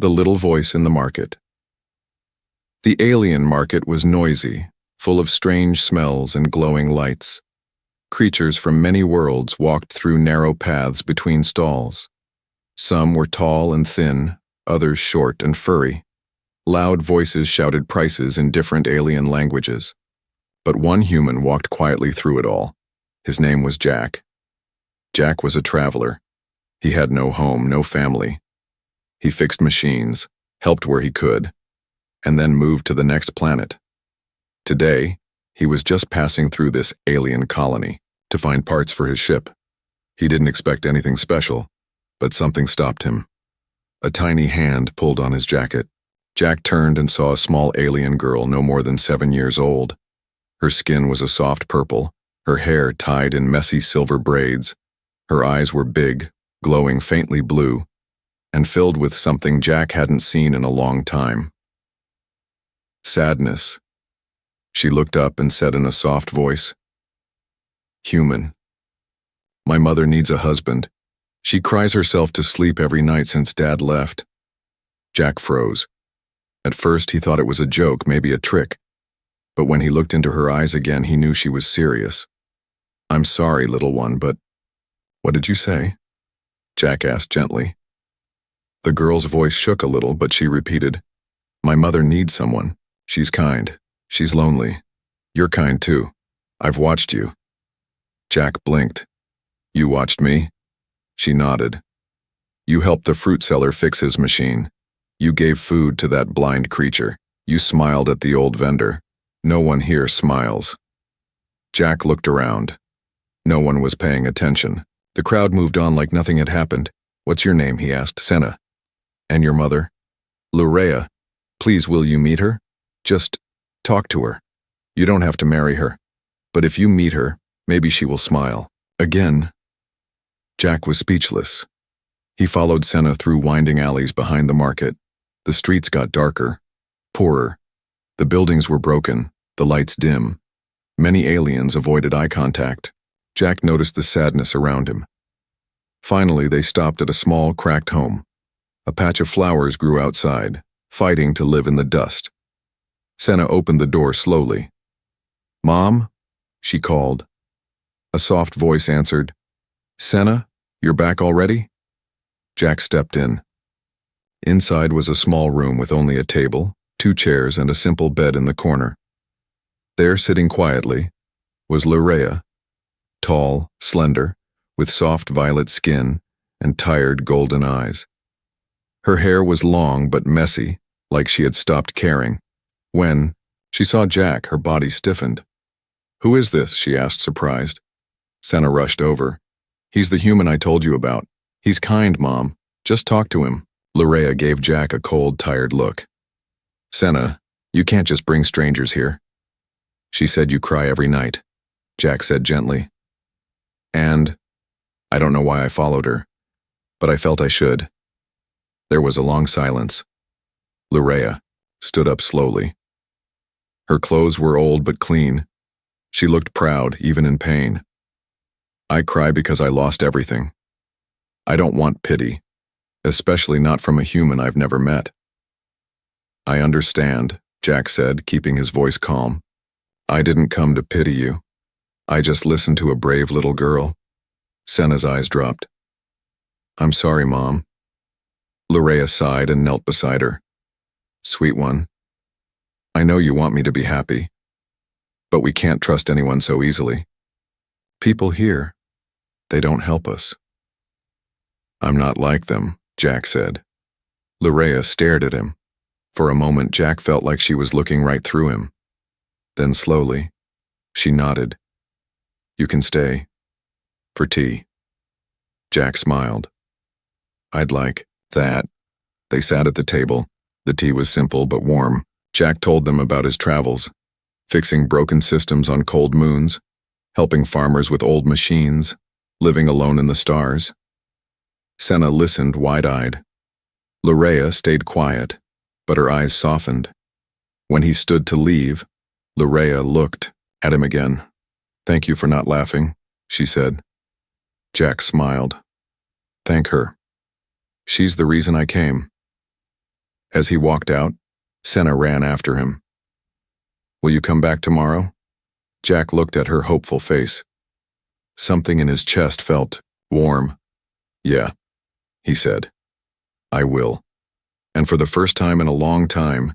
The Little Voice in the Market. The alien market was noisy, full of strange smells and glowing lights. Creatures from many worlds walked through narrow paths between stalls. Some were tall and thin, others short and furry. Loud voices shouted prices in different alien languages. But one human walked quietly through it all. His name was Jack. Jack was a traveler. He had no home, no family. He fixed machines, helped where he could, and then moved to the next planet. Today, he was just passing through this alien colony to find parts for his ship. He didn't expect anything special, but something stopped him. A tiny hand pulled on his jacket. Jack turned and saw a small alien girl no more than 7 years old. Her skin was a soft purple, her hair tied in messy silver braids. Her eyes were big, glowing faintly blue, and filled with something Jack hadn't seen in a long time. Sadness. She looked up and said in a soft voice, "Human. My mother needs a husband. She cries herself to sleep every night since Dad left." Jack froze. At first he thought it was a joke, maybe a trick, but when he looked into her eyes again he knew she was serious. "I'm sorry, little one, but..." "What did you say?" Jack asked gently. The girl's voice shook a little, but she repeated, "My mother needs someone. She's kind. She's lonely. You're kind too. I've watched you." Jack blinked. "You watched me?" She nodded. "You helped the fruit seller fix his machine. You gave food to that blind creature. You smiled at the old vendor. No one here smiles." Jack looked around. No one was paying attention. The crowd moved on like nothing had happened. "What's your name?" he asked. "Senna." "And your mother?" "Lurea. Please, will you meet her? Just talk to her. You don't have to marry her. But if you meet her, maybe she will smile." Again, Jack was speechless. He followed Senna through winding alleys behind the market. The streets got darker, poorer. The buildings were broken, the lights dim. Many aliens avoided eye contact. Jack noticed the sadness around him. Finally, they stopped at a small, cracked home. A patch of flowers grew outside, fighting to live in the dust. Senna opened the door slowly. "Mom?" she called. A soft voice answered, "Senna, you're back already?" Jack stepped in. Inside was a small room with only a table, 2 chairs, and a simple bed in the corner. There, sitting quietly, was Lurea, tall, slender, with soft violet skin and tired golden eyes. Her hair was long but messy, like she had stopped caring. When she saw Jack, her body stiffened. "Who is this?" she asked, surprised. Senna rushed over. "He's the human I told you about. He's kind, Mom. Just talk to him." Lurea gave Jack a cold, tired look. "Senna, you can't just bring strangers here." "She said you cry every night," Jack said gently. "And I don't know why I followed her, but I felt I should." There was a long silence. Lurea stood up slowly. Her clothes were old but clean. She looked proud, even in pain. "I cry because I lost everything. I don't want pity, especially not from a human I've never met." "I understand," Jack said, keeping his voice calm. "I didn't come to pity you. I just listened to a brave little girl." Senna's eyes dropped. "I'm sorry, Mom." Lurea sighed and knelt beside her. "Sweet one, I know you want me to be happy, but we can't trust anyone so easily. People here, they don't help us." "I'm not like them," Jack said. Lurea stared at him. For a moment, Jack felt like she was looking right through him. Then slowly, she nodded. "You can stay. For tea." Jack smiled. "I'd like that." They sat at the table. The tea was simple but warm. Jack told them about his travels, fixing broken systems on cold moons, helping farmers with old machines, living alone in the stars. Senna listened wide-eyed. Lurea stayed quiet, but her eyes softened. When he stood to leave, Lurea looked at him again. "Thank you for not laughing," she said. Jack smiled. "Thank her. She's the reason I came." As he walked out, Senna ran after him. "Will you come back tomorrow?" Jack looked at her hopeful face. Something in his chest felt warm. "Yeah," he said. "I will." And for the first time in a long time,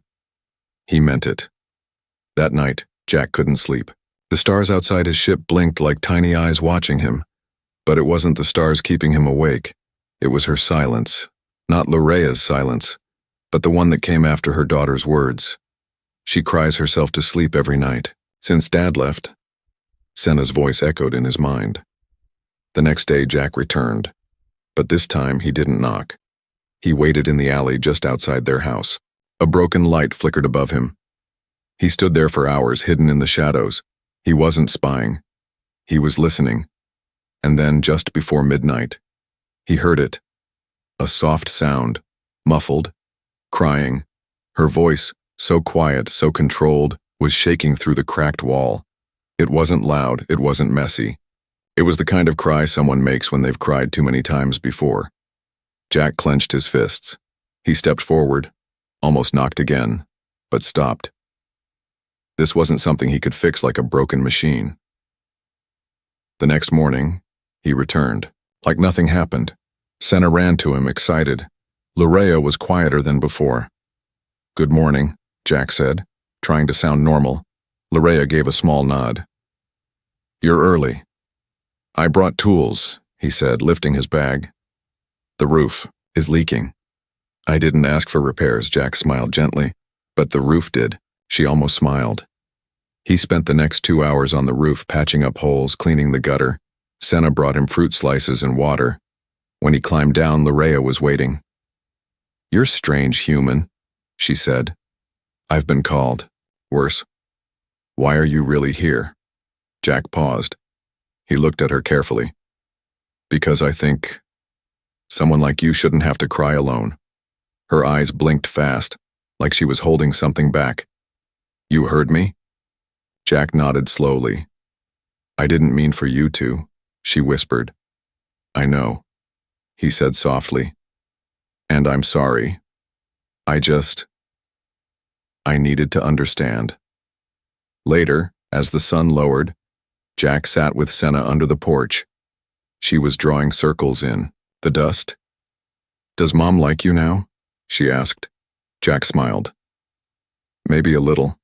he meant it. That night, Jack couldn't sleep. The stars outside his ship blinked like tiny eyes watching him. But it wasn't the stars keeping him awake. It was her silence. Not Lorea's silence, but the one that came after her daughter's words. She cries herself to sleep every night. Since Dad left, Senna's voice echoed in his mind. The next day, Jack returned. But this time, he didn't knock. He waited in the alley just outside their house. A broken light flickered above him. He stood there for hours, hidden in the shadows. He wasn't spying. He was listening. And then, just before midnight, he heard it. A soft sound, muffled, crying. Her voice, so quiet, so controlled, was shaking through the cracked wall. It wasn't loud, it wasn't messy. It was the kind of cry someone makes when they've cried too many times before. Jack clenched his fists. He stepped forward, almost knocked again, but stopped. This wasn't something he could fix like a broken machine. The next morning, he returned. Like nothing happened. Senna ran to him, excited. Lorea was quieter than before. "Good morning," Jack said, trying to sound normal. Lorea gave a small nod. "You're early." "I brought tools," he said, lifting his bag. "The roof is leaking." "I didn't ask for repairs," Jack smiled gently. "But the roof did." She almost smiled. He spent the next 2 hours on the roof patching up holes, cleaning the gutter. Senna brought him fruit slices and water. When he climbed down, Lorea was waiting. "You're strange, human," she said. "I've been called. Worse." "Why are you really here?" Jack paused. He looked at her carefully. "Because I think someone like you shouldn't have to cry alone." Her eyes blinked fast, like she was holding something back. "You heard me?" Jack nodded slowly. "I didn't mean for you to," she whispered. "I know," he said softly. "And I'm sorry. I needed to understand." Later, as the sun lowered, Jack sat with Senna under the porch. She was drawing circles in the dust. "Does Mom like you now?" she asked. Jack smiled. "Maybe a little."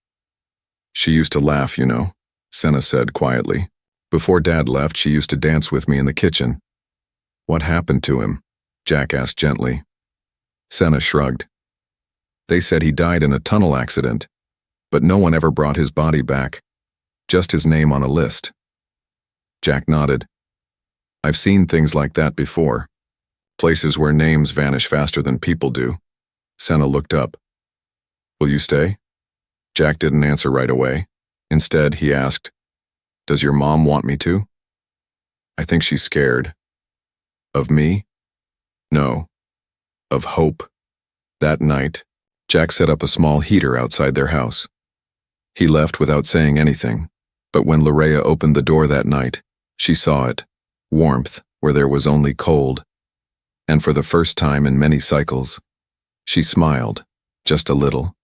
"She used to laugh, you know," Senna said quietly. "Before Dad left, she used to dance with me in the kitchen." "What happened to him?" Jack asked gently. Senna shrugged. "They said he died in a tunnel accident, but no one ever brought his body back. Just his name on a list." Jack nodded. "I've seen things like that before. Places where names vanish faster than people do." Senna looked up. "Will you stay?" Jack didn't answer right away. Instead, he asked, "Does your mom want me to?" "I think she's scared." "Of me?" "No. Of hope." That night, Jack set up a small heater outside their house. He left without saying anything, but when Lorea opened the door that night, she saw it, warmth where there was only cold. And for the first time in many cycles, she smiled, just a little.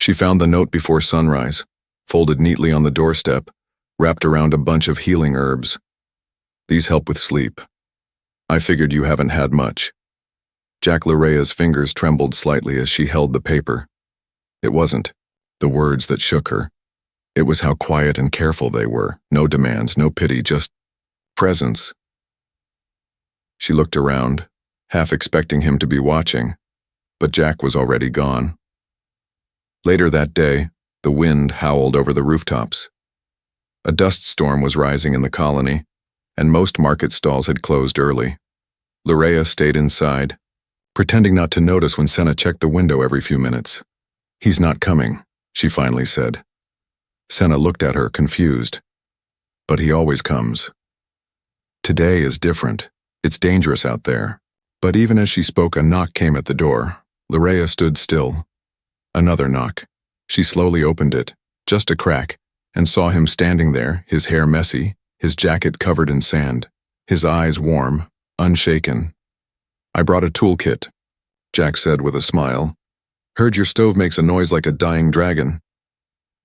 She found the note before sunrise, folded neatly on the doorstep, wrapped around a bunch of healing herbs. "These help with sleep. I figured you haven't had much." Jack Lorea's fingers trembled slightly as she held the paper. It wasn't the words that shook her. It was how quiet and careful they were. No demands, no pity, just presence. She looked around, half expecting him to be watching, but Jack was already gone. Later that day, the wind howled over the rooftops. A dust storm was rising in the colony, and most market stalls had closed early. Lorea stayed inside, pretending not to notice when Senna checked the window every few minutes. "He's not coming," she finally said. Senna looked at her, confused. "But he always comes. Today is different. It's dangerous out there." But even as she spoke, a knock came at the door. Lorea stood still. Another knock. She slowly opened it, just a crack, and saw him standing there, his hair messy, his jacket covered in sand, his eyes warm, unshaken. "I brought a toolkit," Jack said with a smile. Heard your stove makes a noise like a dying dragon.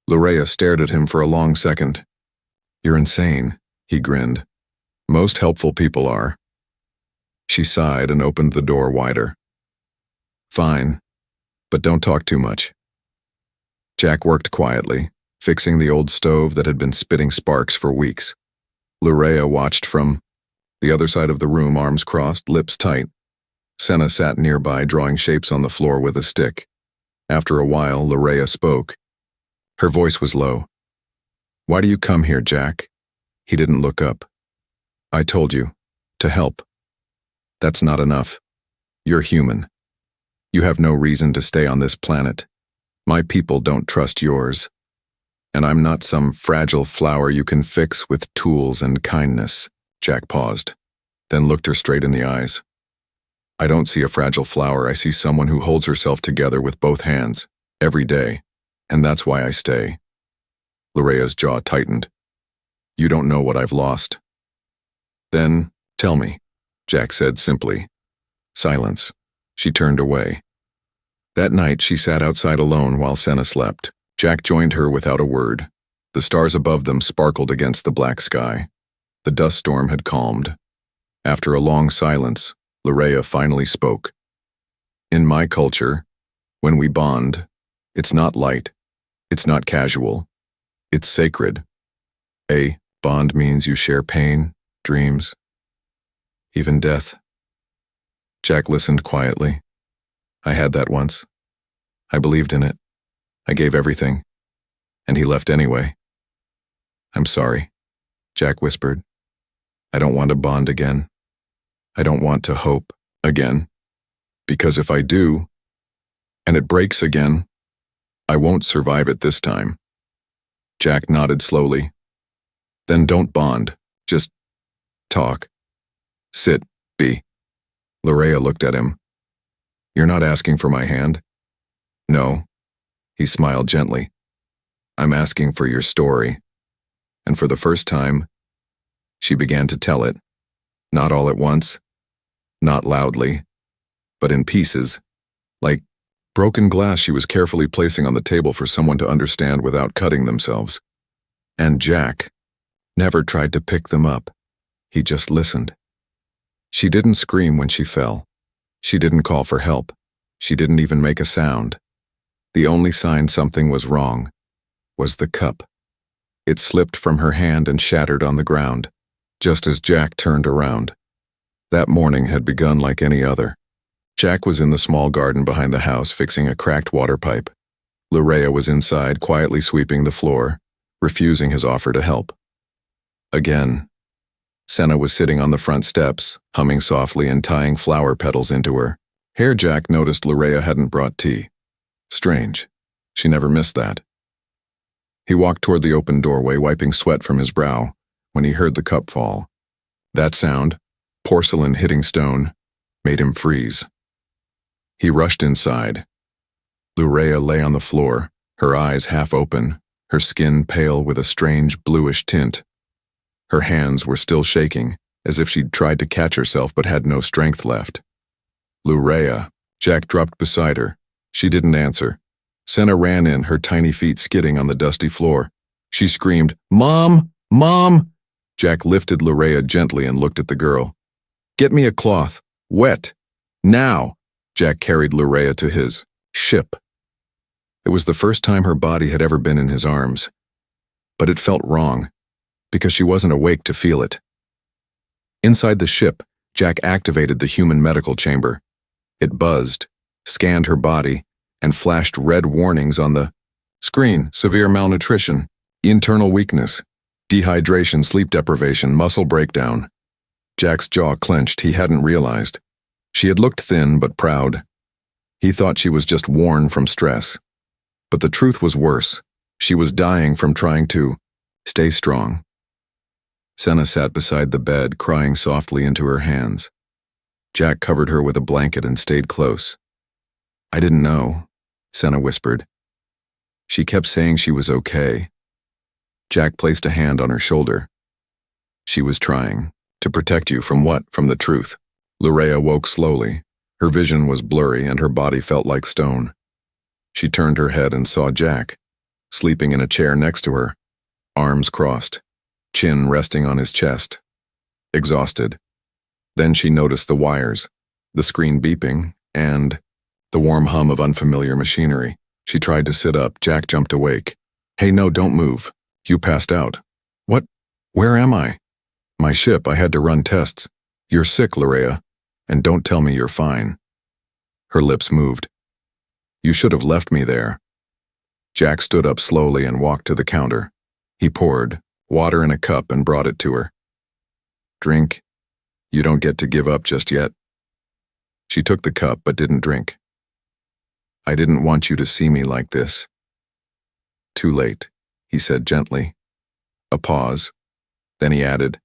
Lurea stared at him for a long second. You're insane, he grinned. Most helpful people are. She sighed and opened the door wider. Fine, but don't talk too much. Jack worked quietly, fixing the old stove that had been spitting sparks for weeks. Lurea watched from the other side of the room, arms crossed, lips tight. Senna sat nearby, drawing shapes on the floor with a stick. After a while, Lurea spoke. Her voice was low. Why do you come here, Jack? He didn't look up. I told you, to help. That's not enough. You're human. You have no reason to stay on this planet. My people don't trust yours. And I'm not some fragile flower you can fix with tools and kindness. Jack paused, then looked her straight in the eyes. I don't see a fragile flower. I see someone who holds herself together with both hands, every day, and that's why I stay. Lurea's jaw tightened. You don't know what I've lost. Then, tell me, Jack said simply. Silence. She turned away. That night, she sat outside alone while Senna slept. Jack joined her without a word. The stars above them sparkled against the black sky. The dust storm had calmed. After a long silence, Lurea finally spoke. In my culture, when we bond, it's not light, it's not casual, it's sacred. A bond means you share pain, dreams, even death. Jack listened quietly. I had that once. I believed in it. I gave everything. And he left anyway. I'm sorry, Jack whispered. I don't want to bond again. I don't want to hope again. Because if I do, and it breaks again, I won't survive it this time. Jack nodded slowly. Then don't bond. Just talk. Sit, be. Lurea looked at him. You're not asking for my hand? No. He smiled gently. I'm asking for your story. And for the first time, she began to tell it. Not all at once, not loudly, but in pieces, like broken glass she was carefully placing on the table for someone to understand without cutting themselves. And Jack never tried to pick them up. He just listened. She didn't scream when she fell. She didn't call for help. She didn't even make a sound. The only sign something was wrong was the cup. It slipped from her hand and shattered on the ground, just as Jack turned around. That morning had begun like any other. Jack was in the small garden behind the house fixing a cracked water pipe. Lurea was inside quietly sweeping the floor, refusing his offer to help. Again, Senna was sitting on the front steps, humming softly and tying flower petals into her hair. Jack noticed Lurea hadn't brought tea. Strange. She never missed that. He walked toward the open doorway, wiping sweat from his brow, when he heard the cup fall. That sound, porcelain hitting stone, made him freeze. He rushed inside. Lurea lay on the floor, her eyes half open, her skin pale with a strange bluish tint. Her hands were still shaking, as if she'd tried to catch herself but had no strength left. Lurea. Jack dropped beside her. She didn't answer. Senna ran in, her tiny feet skidding on the dusty floor. She screamed, Mom! Mom! Jack lifted Lurea gently and looked at the girl. Get me a cloth. Wet. Now! Jack carried Lurea to his ship. It was the first time her body had ever been in his arms. But it felt wrong, because she wasn't awake to feel it. Inside the ship, Jack activated the human medical chamber. It buzzed, scanned her body, and flashed red warnings on the screen: severe malnutrition, internal weakness, dehydration, sleep deprivation, muscle breakdown. Jack's jaw clenched. He hadn't realized. She had looked thin but proud. He thought she was just worn from stress. But the truth was worse. She was dying from trying to stay strong. Senna sat beside the bed, crying softly into her hands. Jack covered her with a blanket and stayed close. I didn't know, Senna whispered. She kept saying she was okay. Jack placed a hand on her shoulder. She was trying to protect you from what? From the truth. Lurea woke slowly. Her vision was blurry and her body felt like stone. She turned her head and saw Jack, sleeping in a chair next to her, arms crossed, chin resting on his chest, exhausted. Then she noticed the wires, the screen beeping, and the warm hum of unfamiliar machinery. She tried to sit up. Jack jumped awake. "Hey, no, don't move. You passed out." "What? Where am I?" "My ship. I had to run tests." "You're sick, Larea, and don't tell me you're fine." Her lips moved. "You should have left me there." Jack stood up slowly and walked to the counter. He poured water in a cup and brought it to her. "Drink. You don't get to give up just yet." She took the cup but didn't drink. "I didn't want you to see me like this." "Too late," he said gently. A pause. Then he added,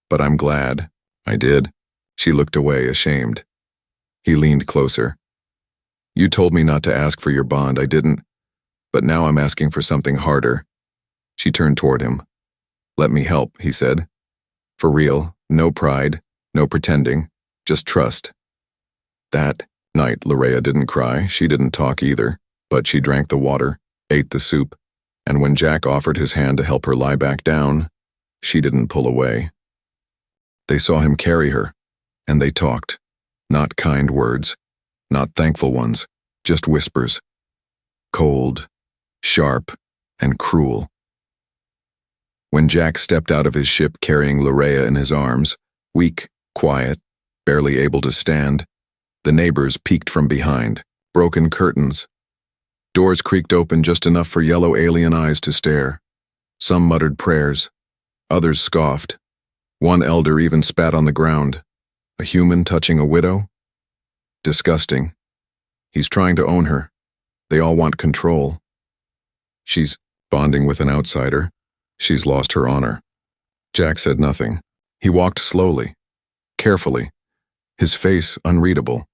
"But I'm glad I did." She looked away, ashamed. He leaned closer. "You told me not to ask for your bond. I didn't. But now I'm asking for something harder." She turned toward him. "Let me help," he said. "For real, no pride, no pretending, just trust." That night, Larea didn't cry. She didn't talk either, but she drank the water, ate the soup, and when Jack offered his hand to help her lie back down, she didn't pull away. They saw him carry her, and they talked. Not kind words, not thankful ones, just whispers. Cold, sharp, and cruel. When Jack stepped out of his ship carrying Larea in his arms, weak, quiet, barely able to stand, the neighbors peeked from behind, broken curtains. Doors creaked open just enough for yellow alien eyes to stare. Some muttered prayers. Others scoffed. One elder even spat on the ground. A human touching a widow? Disgusting. He's trying to own her. They all want control. She's bonding with an outsider. She's lost her honor. Jack said nothing. He walked slowly, carefully, his face unreadable.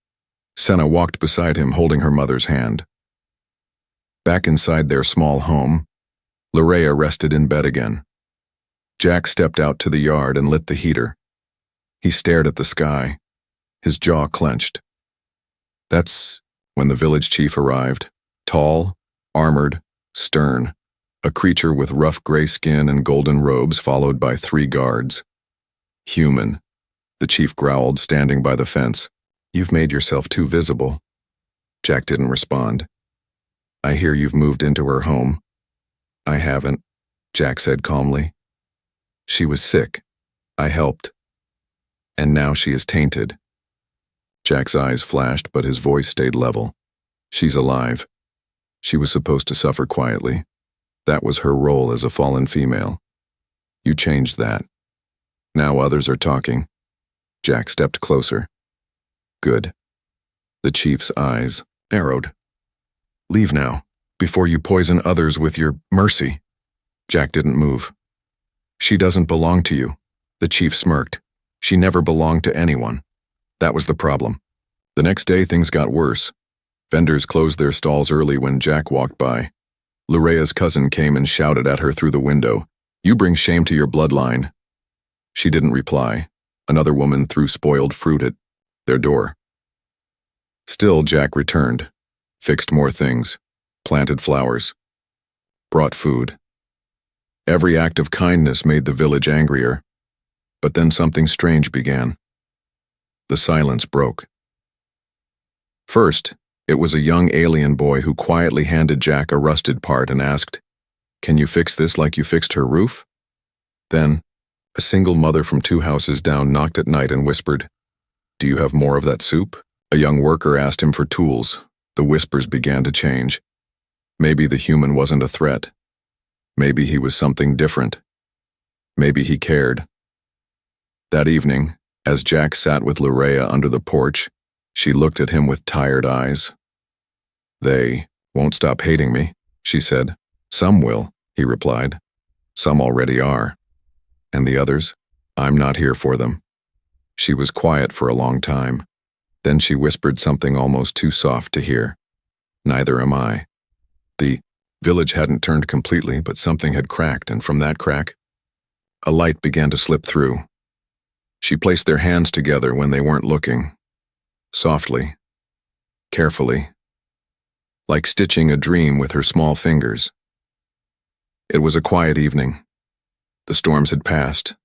Senna walked beside him, holding her mother's hand. Back inside their small home, Larea rested in bed again. Jack stepped out to the yard and lit the heater. He stared at the sky, his jaw clenched. That's when the village chief arrived, tall, armored, stern, a creature with rough gray skin and golden robes, followed by 3 guards. "Human," the chief growled, standing by the fence. "You've made yourself too visible." Jack didn't respond. "I hear you've moved into her home." "I haven't," Jack said calmly. "She was sick. I helped. And now she is tainted." Jack's eyes flashed, but his voice stayed level. "She's alive. She was supposed to suffer quietly. That was her role as a fallen female. You changed that. Now others are talking." Jack stepped closer. "Good." The chief's eyes narrowed. "Leave now, before you poison others with your mercy." Jack didn't move. "She doesn't belong to you," the chief smirked. "She never belonged to anyone. That was the problem." The next day things got worse. Vendors closed their stalls early when Jack walked by. Larea's cousin came and shouted at her through the window, "You bring shame to your bloodline." She didn't reply. Another woman threw spoiled fruit at their door. Still, Jack returned, fixed more things, planted flowers, brought food. Every act of kindness made the village angrier. But then something strange began. The silence broke. First, it was a young alien boy who quietly handed Jack a rusted part and asked, "Can you fix this like you fixed her roof?" Then, a single mother from 2 houses down knocked at night and whispered, "Do you have more of that soup?" A young worker asked him for tools. The whispers began to change. Maybe the human wasn't a threat. Maybe he was something different. Maybe he cared. That evening, as Jack sat with Larea under the porch, she looked at him with tired eyes. "They won't stop hating me," she said. "Some will," he replied. "Some already are. And the others? I'm not here for them." She was quiet for a long time. Then she whispered something almost too soft to hear. "Neither am I." The village hadn't turned completely, but something had cracked, and from that crack, a light began to slip through. She placed their hands together when they weren't looking. Softly, carefully, like stitching a dream with her small fingers. It was a quiet evening. The storms had passed.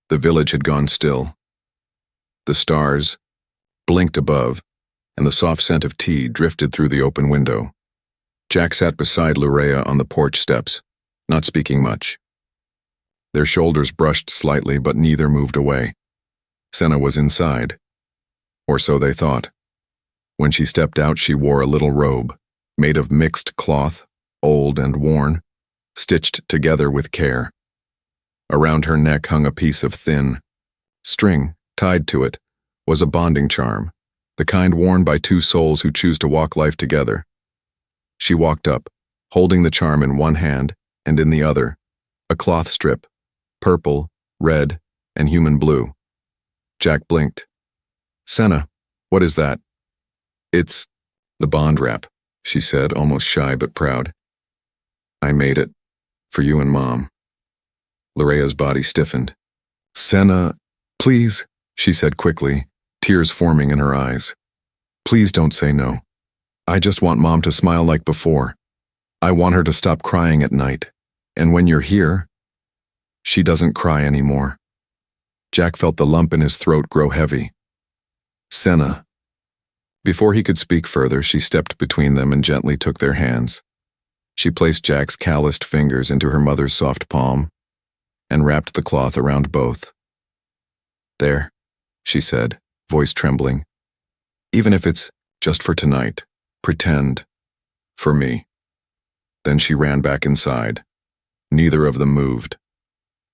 The village had gone still. The stars blinked above, and the soft scent of tea drifted through the open window. Jack sat beside Lurea on the porch steps, not speaking much. Their shoulders brushed slightly, but neither moved away. Senna was inside. Or so they thought. When she stepped out, she wore a little robe, made of mixed cloth, old and worn, stitched together with care. Around her neck hung a piece of thin string. Tied to it was a bonding charm, the kind worn by two souls who choose to walk life together. She walked up, holding the charm in one hand, and in the other, a cloth strip, purple, red, and human blue. Jack blinked. "Senna, what is that?" "It's the bond wrap," she said, almost shy but proud. "I made it, for you and Mom." Lurea's body stiffened. "Senna, please," she said quickly, tears forming in her eyes. "Please don't say no. I just want Mom to smile like before. I want her to stop crying at night. And when you're here..." "She doesn't cry anymore." Jack felt the lump in his throat grow heavy. "Senna." Before he could speak further, she stepped between them and gently took their hands. She placed Jack's calloused fingers into her mother's soft palm and wrapped the cloth around both. "There," she said, voice trembling. "Even if it's just for tonight, pretend. For me." Then she ran back inside. Neither of them moved.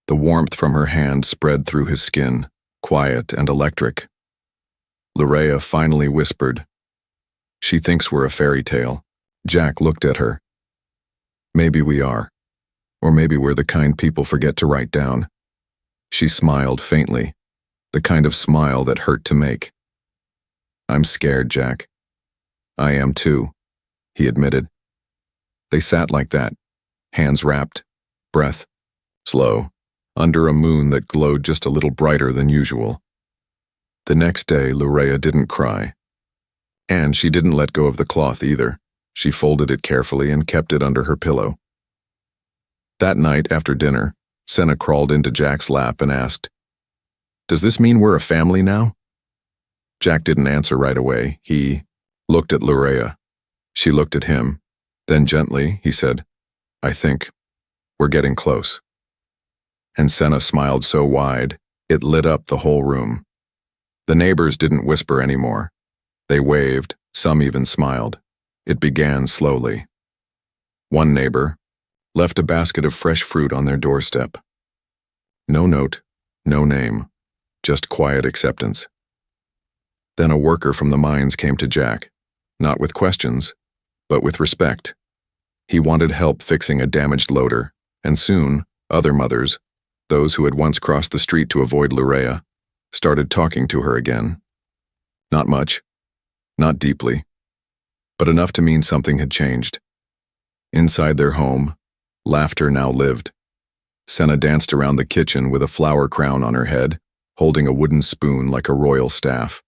The warmth from her hand spread through his skin, quiet and electric. Lurea finally whispered, "She thinks we're a fairy tale." Jack looked at her. "Maybe we are. Or maybe we're the kind people forget to write down." She smiled faintly, the kind of smile that hurt to make. "I'm scared, Jack." "I am too," he admitted. They sat like that, hands wrapped, breath slow, under a moon that glowed just a little brighter than usual. The next day, Lurea didn't cry. And she didn't let go of the cloth either. She folded it carefully and kept it under her pillow. That night, after dinner, Senna crawled into Jack's lap and asked, "Does this mean we're a family now?" Jack didn't answer right away. He looked at Lurea. She looked at him. Then gently, he said, "I think we're getting close." And Senna smiled so wide, it lit up the whole room. The neighbors didn't whisper anymore. They waved, some even smiled. It began slowly. One neighbor left a basket of fresh fruit on their doorstep. No note, no name, just quiet acceptance. Then a worker from the mines came to Jack, not with questions, but with respect. He wanted help fixing a damaged loader, and soon, other mothers, those who had once crossed the street to avoid Lurea, started talking to her again. Not much, not deeply, but enough to mean something had changed. Inside their home, laughter now lived. Senna danced around the kitchen with a flower crown on her head, holding a wooden spoon like a royal staff.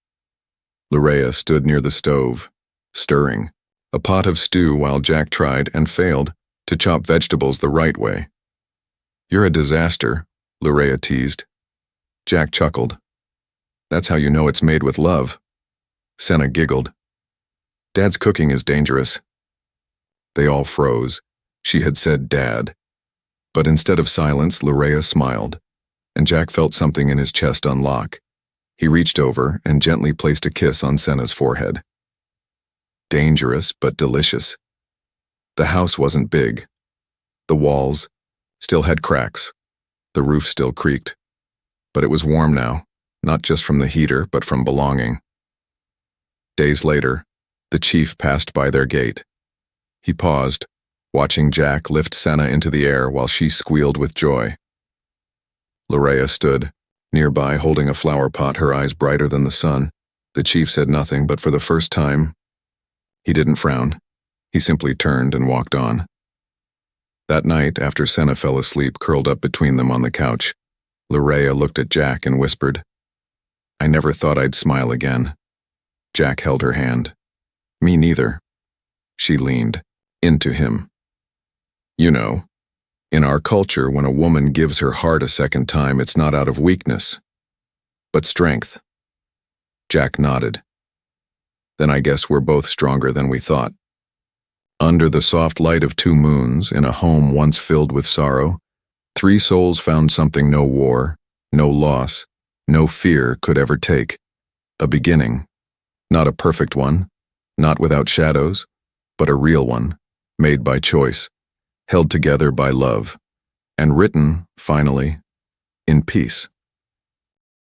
Lurea stood near the stove, stirring a pot of stew while Jack tried and failed to chop vegetables the right way. "You're a disaster," Lurea teased. Jack chuckled. "That's how you know it's made with love." Senna giggled. "Dad's cooking is dangerous." They all froze. She had said Dad. But instead of silence, Lurea smiled, and Jack felt something in his chest unlock. He reached over and gently placed a kiss on Senna's forehead. Dangerous, but delicious. The house wasn't big. The walls still had cracks. The roof still creaked. But it was warm now, not just from the heater, but from belonging. Days later, the chief passed by their gate. He paused, watching Jack lift Senna into the air while she squealed with joy. Lurea stood nearby, holding a flower pot, her eyes brighter than the sun. The chief said nothing, but for the first time, he didn't frown. He simply turned and walked on. That night, after Senna fell asleep curled up between them on the couch, Lurea looked at Jack and whispered, "I never thought I'd smile again." Jack held her hand. "Me neither." She leaned into him. You know, in our culture, when a woman gives her heart a second time, it's not out of weakness, but strength. Jack nodded. Then I guess we're both stronger than we thought. Under the soft light of 2 moons, in a home once filled with sorrow, 3 souls found something no war, no loss, no fear could ever take. A beginning. Not a perfect one, not without shadows, but a real one, made by choice, held together by love, and written, finally, in peace.